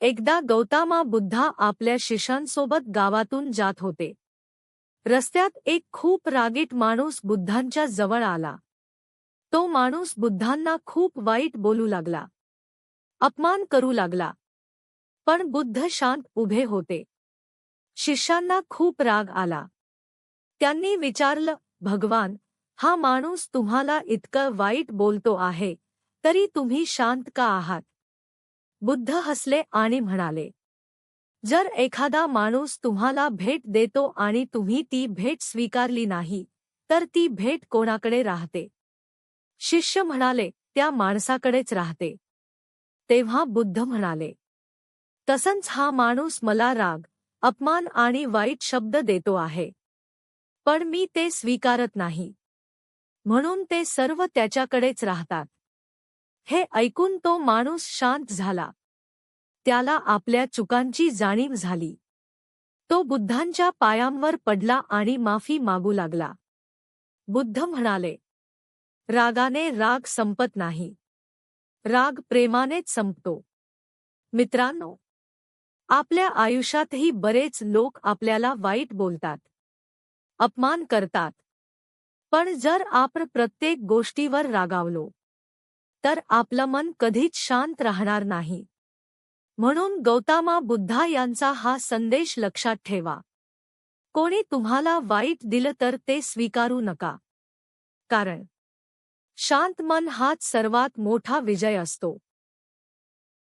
एकदा गौतम बुद्ध आपल्या शिष्यांसोबत गावातून जात होते. रस्त्यात एक खूप रागीट माणूस बुद्धांच्या जवळ आला. तो माणूस बुद्धांना खूप वाईट बोलू लागला, अपमान करू लागला. पण बुद्ध शांत उभे होते. शिष्यांना खूप राग आला. त्यांनी विचारलं, भगवान, हा माणूस तुम्हाला इतकं वाईट बोलतो आहे, तरी तुम्ही शांत का आहात? बुद्ध हसले आणि म्हणाले, जर एखादा माणूस तुम्हाला भेट देतो आणि तुम्ही ती भेट स्वीकारली नाही, तर ती भेट कोणाकडे राहते? शिष्य म्हणाले, त्या माणसाकडेच राहते. तेव्हा बुद्ध म्हणाले, तसंच हा माणूस मला राग, अपमान आणि वाईट शब्द देतो आहे. पण मी ते स्वीकारत नाही. म्हणून ते सर्व त्याच्याकडेच राहतात. हे ऐकून तो माणूस शांत झाला. त्याला आपल्या चुकांची जाणीव झाली. तो बुद्धांच्या पायांवर पडला आणि माफी मागू लागला. बुद्ध म्हणाले, रागाने राग संपत नाही. राग प्रेमानेच संपतो. मित्रांनो, आपल्या आयुष्यातही बरेच लोक आपल्याला वाईट बोलतात, अपमान करतात. पण जर आपण प्रत्येक गोष्टीवर रागावलो, तर आपलं मन कधीच शांत राहणार नाही. म्हणून गौतम बुद्ध यांचा हा संदेश लक्षात ठेवा. कोणी तुम्हाला वाईट दिलं तर ते स्वीकारू नका. कारण शांत मन हाच सर्वात मोठा विजय असतो.